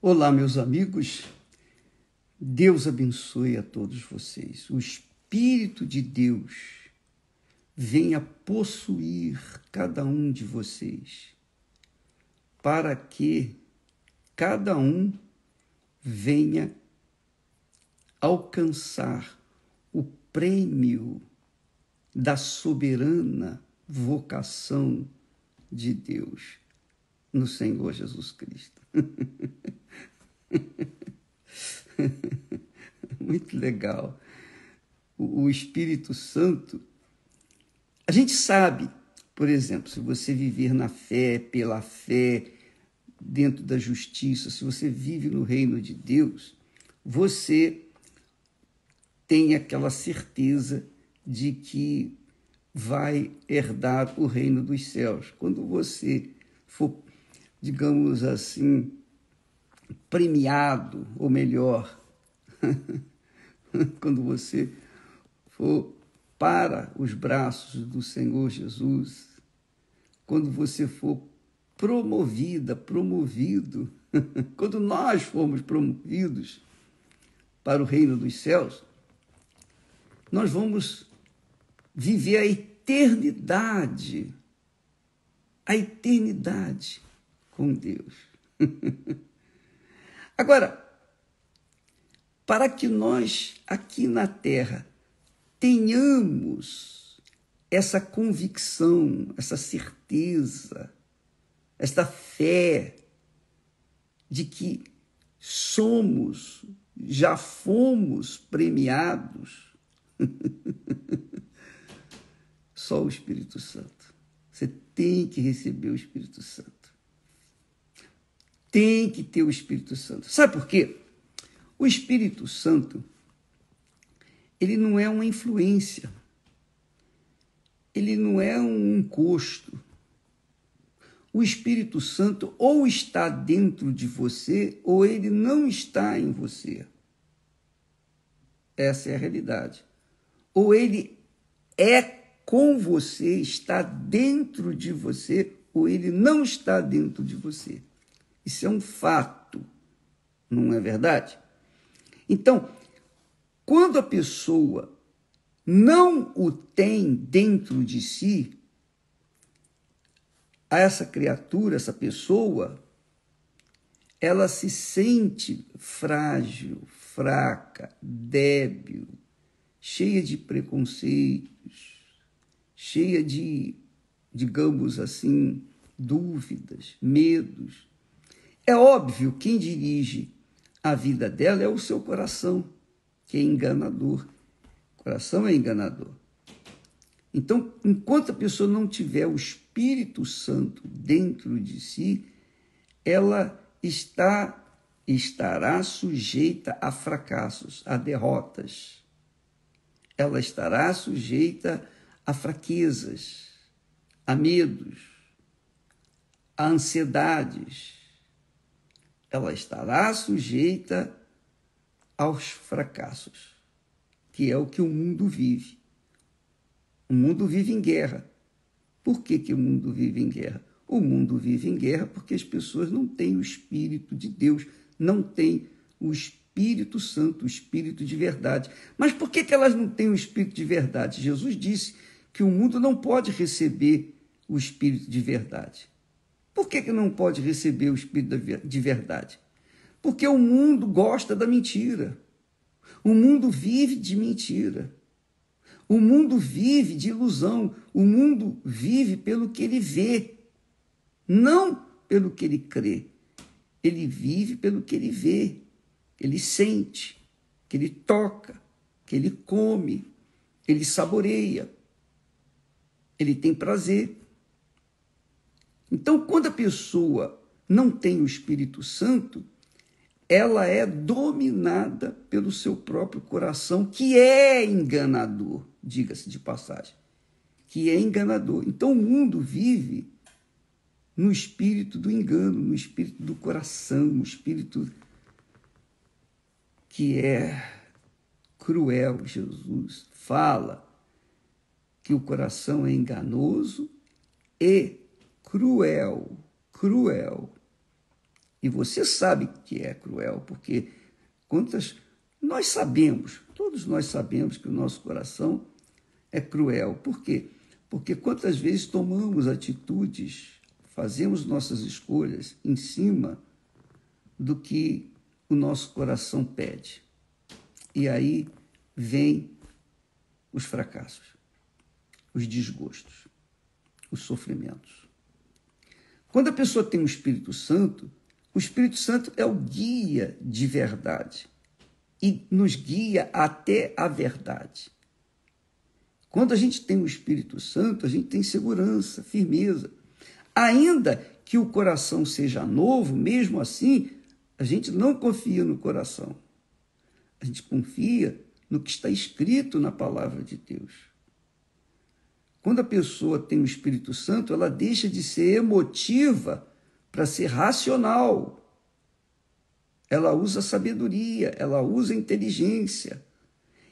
Olá, meus amigos. Deus abençoe a todos vocês. O Espírito de Deus venha possuir cada um de vocês, para que cada um venha alcançar o prêmio da soberana vocação de Deus no Senhor Jesus Cristo. Muito legal. O Espírito Santo, a gente sabe, por exemplo, se você viver na fé, pela fé, dentro da justiça, se você vive no reino de Deus, você tem aquela certeza de que vai herdar o reino dos céus. Quando você for, digamos assim, premiado, ou melhor, quando você for para os braços do Senhor Jesus, quando você for promovido, quando nós formos promovidos para o reino dos céus, nós vamos viver a eternidade com Deus. Agora, para que nós aqui na Terra tenhamos essa convicção, essa certeza, esta fé de que já fomos premiados, só o Espírito Santo. Você tem que receber o Espírito Santo. Tem que ter o Espírito Santo. Sabe por quê? O Espírito Santo, ele não é uma influência, ele não é um encosto. O Espírito Santo ou está dentro de você ou ele não está em você. Essa é a realidade. Ou ele é com você, está dentro de você, ou ele não está dentro de você. Isso é um fato, não é verdade? Então, quando a pessoa não o tem dentro de si, essa criatura, essa pessoa, ela se sente frágil, fraca, débil, cheia de preconceitos, cheia de, digamos assim, dúvidas, medos. É óbvio, quem dirige a vida dela é o seu coração, que é enganador. O coração é enganador. Então, enquanto a pessoa não tiver o Espírito Santo dentro de si, ela estará sujeita a fracassos, a derrotas. Ela estará sujeita a fraquezas, a medos, a ansiedades. Ela estará sujeita aos fracassos, que é o que o mundo vive. O mundo vive em guerra. Por que o mundo vive em guerra? O mundo vive em guerra porque as pessoas não têm o Espírito de Deus, não têm o Espírito Santo, o Espírito de verdade. Mas por que elas não têm o Espírito de verdade? Jesus disse que o mundo não pode receber o Espírito de verdade. Por que não pode receber o Espírito de verdade? Porque o mundo gosta da mentira. O mundo vive de mentira. O mundo vive de ilusão. O mundo vive pelo que ele vê, não pelo que ele crê. Ele vive pelo que ele vê, ele sente, que ele toca, que ele come, ele saboreia, ele tem prazer. Então, quando a pessoa não tem o Espírito Santo, ela é dominada pelo seu próprio coração, que é enganador, diga-se de passagem, que é enganador. Então, o mundo vive no espírito do engano, no espírito do coração, no espírito que é cruel. Jesus fala que o coração é enganoso e cruel. E você sabe que é cruel, porque nós sabemos, todos nós sabemos que o nosso coração é cruel. Por quê? Porque quantas vezes tomamos atitudes, fazemos nossas escolhas em cima do que o nosso coração pede. E aí vem os fracassos, os desgostos, os sofrimentos. Quando a pessoa tem o Espírito Santo é o guia de verdade e nos guia até a verdade. Quando a gente tem o Espírito Santo, a gente tem segurança, firmeza. Ainda que o coração seja novo, mesmo assim, a gente não confia no coração. A gente confia no que está escrito na palavra de Deus. Quando a pessoa tem o Espírito Santo, ela deixa de ser emotiva para ser racional. Ela usa sabedoria, ela usa inteligência.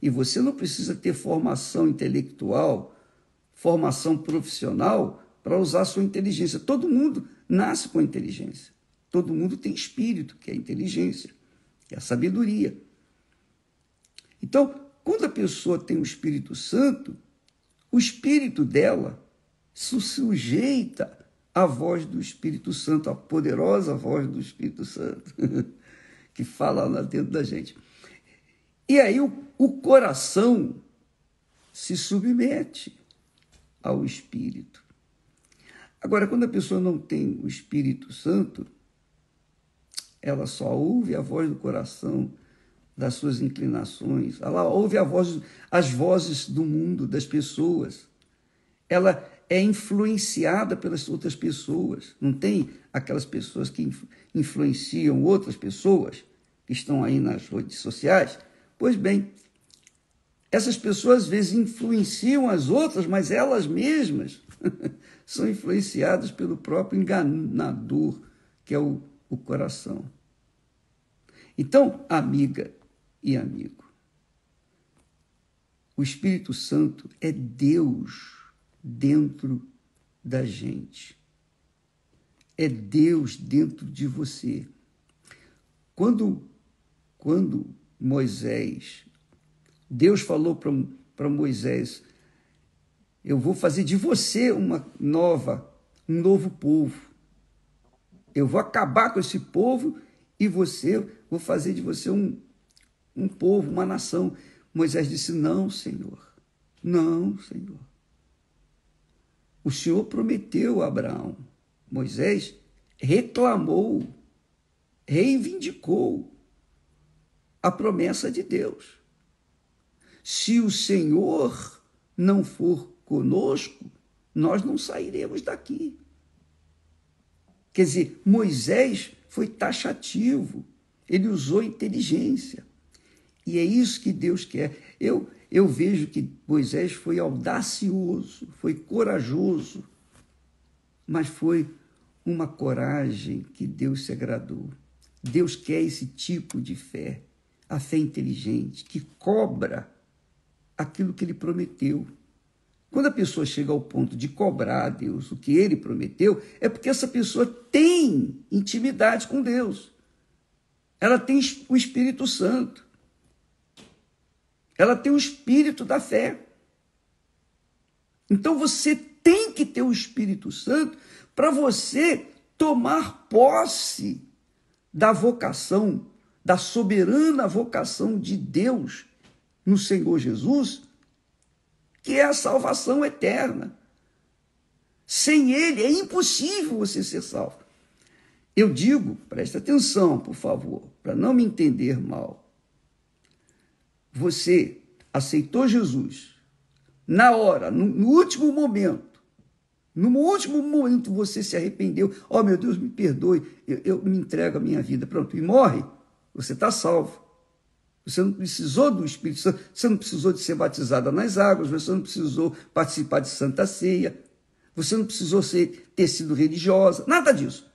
E você não precisa ter formação intelectual, formação profissional para usar a sua inteligência. Todo mundo nasce com inteligência. Todo mundo tem espírito, que é a inteligência, que é a sabedoria. Então, quando a pessoa tem o Espírito Santo, o espírito dela se sujeita à voz do Espírito Santo, à poderosa voz do Espírito Santo, que fala lá dentro da gente. E aí o coração se submete ao Espírito. Agora, quando a pessoa não tem o Espírito Santo, ela só ouve a voz do coração, das suas inclinações, ela ouve as vozes do mundo, das pessoas. Ela é influenciada pelas outras pessoas. Não tem aquelas pessoas que influenciam outras pessoas que estão aí nas redes sociais? Pois bem, essas pessoas às vezes influenciam as outras, mas elas mesmas são influenciadas pelo próprio enganador, que é o coração. Então, amiga e amigo, o Espírito Santo é Deus dentro da gente. É Deus dentro de você. Quando Deus falou para Moisés, eu vou fazer de você um novo povo. Eu vou acabar com esse povo e vou fazer de você um povo, uma nação. Moisés disse, não, Senhor. Não, Senhor. O Senhor prometeu a Abraão. Moisés reclamou, reivindicou a promessa de Deus. Se o Senhor não for conosco, nós não sairemos daqui. Quer dizer, Moisés foi taxativo, ele usou inteligência. E é isso que Deus quer. Eu vejo que Moisés foi audacioso, foi corajoso, mas foi uma coragem que Deus se agradou. Deus quer esse tipo de fé, a fé inteligente, que cobra aquilo que ele prometeu. Quando a pessoa chega ao ponto de cobrar a Deus o que ele prometeu, é porque essa pessoa tem intimidade com Deus. Ela tem o Espírito Santo. Ela tem o espírito da fé. Então você tem que ter o Espírito Santo para você tomar posse da vocação, da soberana vocação de Deus no Senhor Jesus, que é a salvação eterna. Sem ele é impossível você ser salvo. Eu digo, presta atenção, por favor, para não me entender mal. Você aceitou Jesus na hora, no último momento. No último momento você se arrependeu. Oh, meu Deus, me perdoe, eu me entrego a minha vida. Pronto, e morre, você está salvo. Você não precisou do Espírito Santo, você não precisou de ser batizada nas águas, você não precisou participar de Santa Ceia, você não precisou ter sido religiosa, nada disso.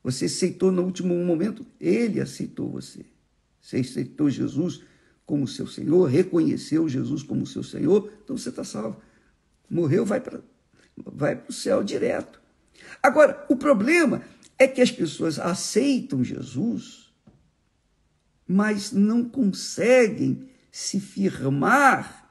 Você aceitou no último momento, ele aceitou você. Você aceitou Jesus como seu Senhor, reconheceu Jesus como seu Senhor, então você está salvo. Morreu, vai para o céu direto. Agora, o problema é que as pessoas aceitam Jesus, mas não conseguem se firmar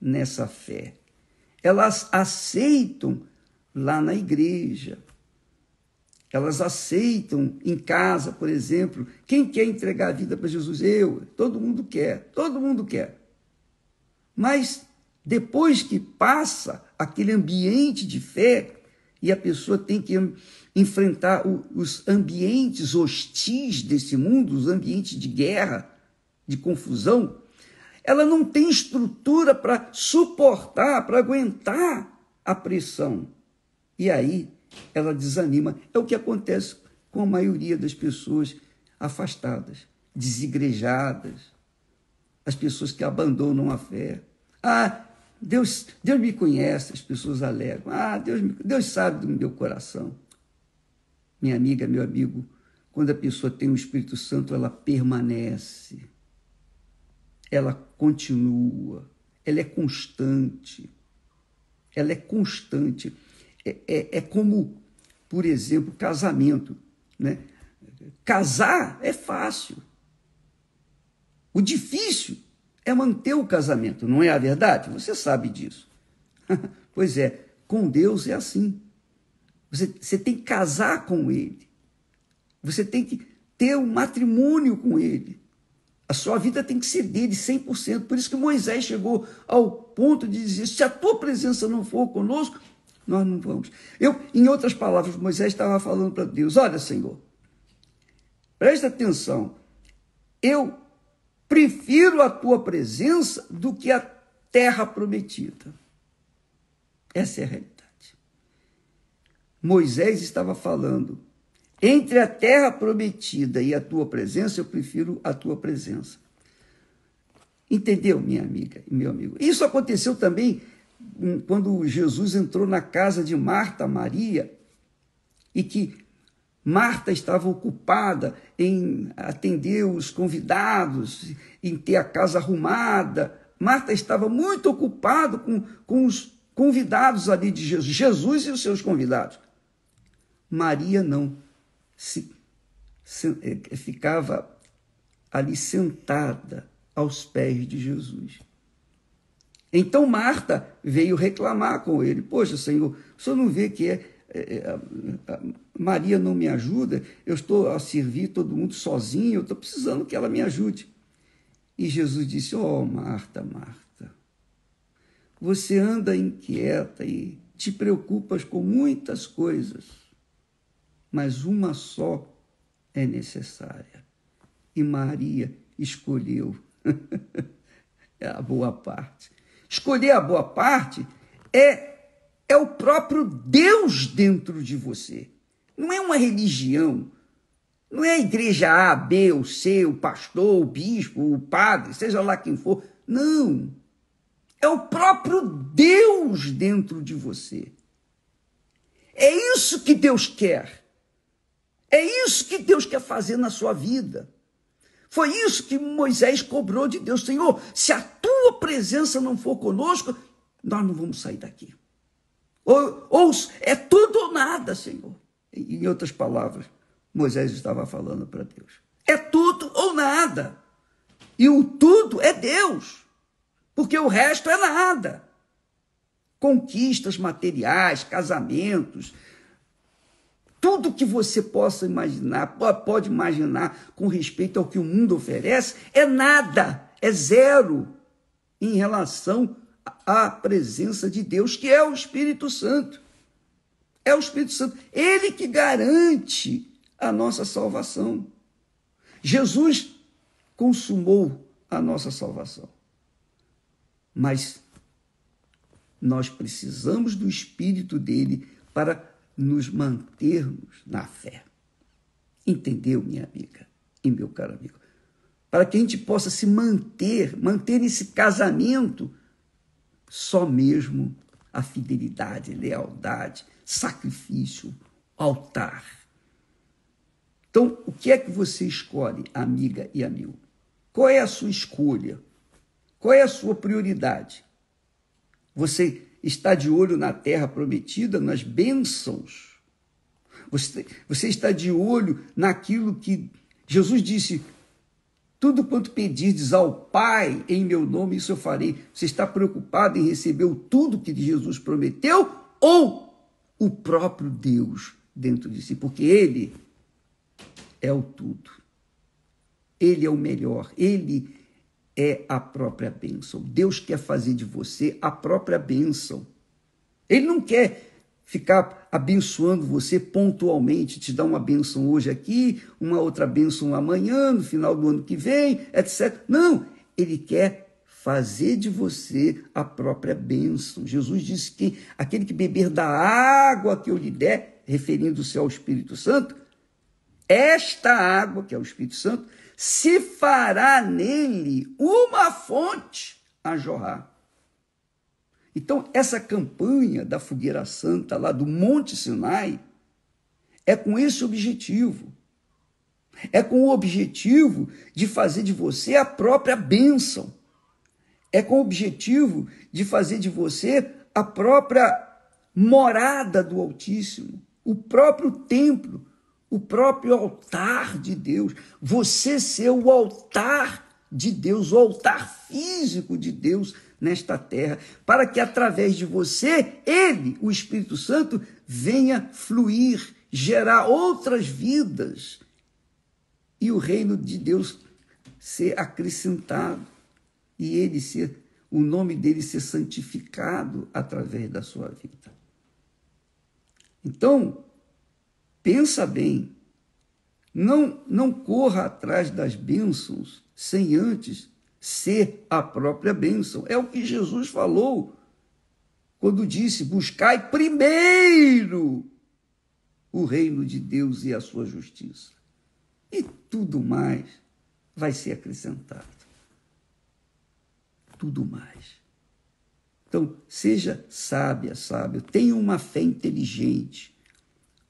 nessa fé. Elas aceitam lá na igreja, elas aceitam em casa, por exemplo. Quem quer entregar a vida para Jesus? Eu. Todo mundo quer, todo mundo quer. Mas depois que passa aquele ambiente de fé, e a pessoa tem que enfrentar os ambientes hostis desse mundo, os ambientes de guerra, de confusão, ela não tem estrutura para suportar, para aguentar a pressão. E aí ela desanima. É o que acontece com a maioria das pessoas afastadas, desigrejadas, as pessoas que abandonam a fé. Deus me conhece, as pessoas alegam. Deus sabe do meu coração. Minha amiga, meu amigo, quando a pessoa tem o Espírito Santo, ela permanece, ela continua, ela é constante. Ela é constante. É como, por exemplo, casamento, né? Casar é fácil. O difícil é manter o casamento, não é a verdade? Você sabe disso. Pois é, com Deus é assim. Você tem que casar com Ele. Você tem que ter um matrimônio com Ele. A sua vida tem que ser dele 100%. Por isso que Moisés chegou ao ponto de dizer, se a tua presença não for conosco, nós não vamos. Em outras palavras, Moisés estava falando para Deus, olha, Senhor, presta atenção, eu prefiro a tua presença do que a terra prometida. Essa é a realidade. Moisés estava falando, entre a terra prometida e a tua presença, eu prefiro a tua presença. Entendeu, minha amiga e meu amigo? Isso aconteceu também quando Jesus entrou na casa de Marta, Maria, e que Marta estava ocupada em atender os convidados, em ter a casa arrumada. Marta estava muito ocupada com os convidados ali de Jesus, Jesus e os seus convidados. Maria não. Ficava ali sentada aos pés de Jesus. Então Marta veio reclamar com ele. Poxa, Senhor, o senhor não vê que Maria não me ajuda? Eu estou a servir todo mundo sozinho, eu estou precisando que ela me ajude. E Jesus disse, Marta, Marta, você anda inquieta e te preocupas com muitas coisas, mas uma só é necessária. E Maria escolheu a boa parte. Escolher a boa parte é o próprio Deus dentro de você. Não é uma religião. Não é a igreja A, B ou C, o pastor, o bispo, o padre, seja lá quem for. Não. É o próprio Deus dentro de você. É isso que Deus quer. É isso que Deus quer fazer na sua vida. Foi isso que Moisés cobrou de Deus. Senhor, se a tua presença não for conosco, nós não vamos sair daqui. Ou é tudo ou nada, Senhor. Em outras palavras, Moisés estava falando para Deus. É tudo ou nada. E o tudo é Deus. Porque o resto é nada. Conquistas materiais, casamentos, tudo que você possa imaginar, pode imaginar com respeito ao que o mundo oferece, é nada, é zero em relação à presença de Deus, que é o Espírito Santo. É o Espírito Santo. Ele que garante a nossa salvação. Jesus consumou a nossa salvação. Mas nós precisamos do Espírito dele para nos mantermos na fé. Entendeu, minha amiga e meu caro amigo? Para que a gente possa se manter esse casamento, só mesmo a fidelidade, lealdade, sacrifício, altar. Então, o que é que você escolhe, amiga e amigo? Qual é a sua escolha? Qual é a sua prioridade? Você está de olho na terra prometida, nas bênçãos? Você está de olho naquilo que Jesus disse: tudo quanto pedirdes ao Pai em meu nome, isso eu farei. Você está preocupado em receber o tudo que Jesus prometeu ou o próprio Deus dentro de si? Porque Ele é o tudo. Ele é o melhor. Ele é a própria bênção. Deus quer fazer de você a própria bênção. Ele não quer ficar abençoando você pontualmente, te dar uma bênção hoje aqui, uma outra bênção amanhã, no final do ano que vem, etc. Não, ele quer fazer de você a própria bênção. Jesus disse que aquele que beber da água que eu lhe der, referindo-se ao Espírito Santo, esta água, que é o Espírito Santo, se fará nele uma fonte a jorrar. Então, essa campanha da Fogueira Santa, lá do Monte Sinai, é com esse objetivo. É com o objetivo de fazer de você a própria bênção. É com o objetivo de fazer de você a própria morada do Altíssimo, o próprio templo, o próprio altar de Deus. Você ser o altar de Deus, o altar físico de Deus nesta terra, para que através de você, ele, o Espírito Santo, venha fluir, gerar outras vidas e o reino de Deus ser acrescentado e ele ser, o nome dele ser santificado através da sua vida. Então, pensa bem, não corra atrás das bênçãos sem antes ser a própria bênção. É o que Jesus falou quando disse: buscai primeiro o reino de Deus e a sua justiça. E tudo mais vai ser acrescentado. Tudo mais. Então, seja sábia, sábio. Tenha uma fé inteligente.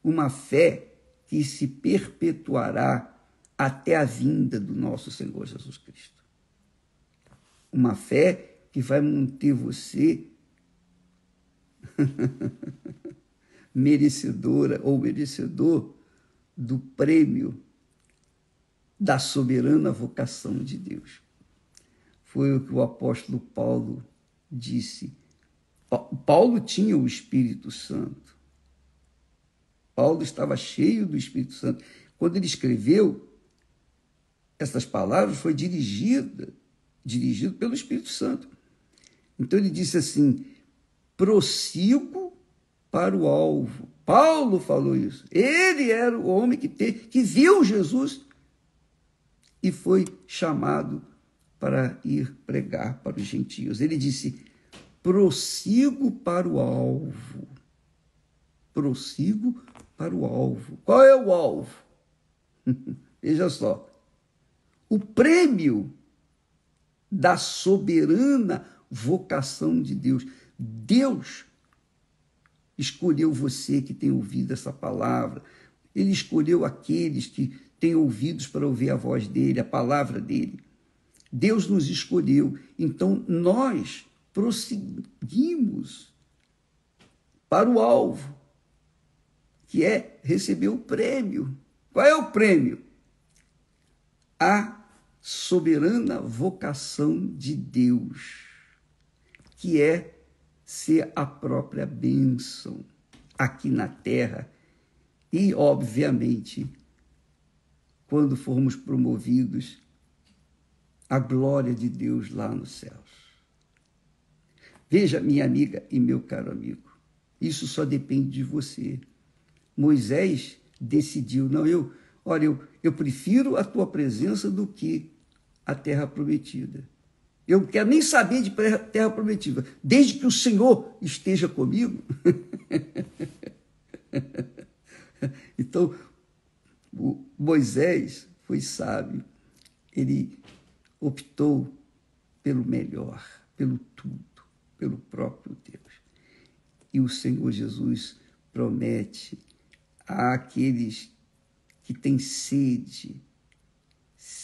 Uma fé que se perpetuará até a vinda do nosso Senhor Jesus Cristo. Uma fé que vai manter você merecedora ou merecedor do prêmio da soberana vocação de Deus. Foi o que o apóstolo Paulo disse. Paulo tinha o Espírito Santo. Paulo estava cheio do Espírito Santo. Quando ele escreveu essas palavras, foi dirigido pelo Espírito Santo. Então ele disse assim: prossigo para o alvo. Paulo falou isso. Ele era o homem que viu Jesus e foi chamado para ir pregar para os gentios. Ele disse: prossigo para o alvo. Prossigo para o alvo. Qual é o alvo? Veja só. O prêmio da soberana vocação de Deus. Deus escolheu você que tem ouvido essa palavra. Ele escolheu aqueles que têm ouvidos para ouvir a voz dele, a palavra dele. Deus nos escolheu. Então, nós prosseguimos para o alvo, que é receber o prêmio. Qual é o prêmio? A soberana vocação de Deus, que é ser a própria bênção aqui na terra e, obviamente, quando formos promovidos, a glória de Deus lá nos céus. Veja, minha amiga e meu caro amigo, isso só depende de você. Moisés decidiu: não, eu prefiro a tua presença do que a terra prometida. Eu não quero nem saber de terra prometida, desde que o Senhor esteja comigo. Então, Moisés foi sábio. Ele optou pelo melhor, pelo tudo, pelo próprio Deus. E o Senhor Jesus promete àqueles que têm sede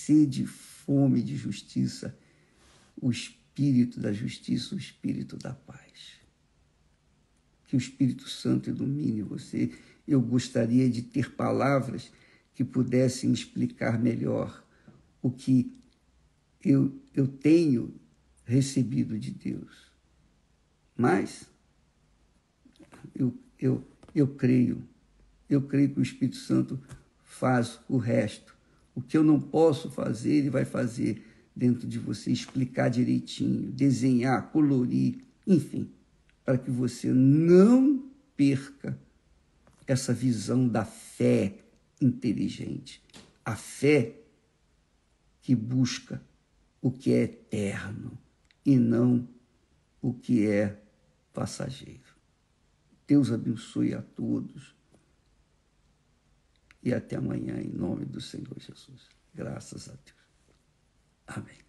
e fome de justiça, o Espírito da justiça, o Espírito da paz. Que o Espírito Santo ilumine você. eu gostaria de ter palavras que pudessem explicar melhor o que eu tenho recebido de Deus. Mas eu creio que o Espírito Santo faz o resto. O que eu não posso fazer, ele vai fazer dentro de você, explicar direitinho, desenhar, colorir, enfim, para que você não perca essa visão da fé inteligente, a fé que busca o que é eterno e não o que é passageiro. Deus abençoe a todos e até amanhã, em nome do Senhor Jesus. Graças a Deus. Amém.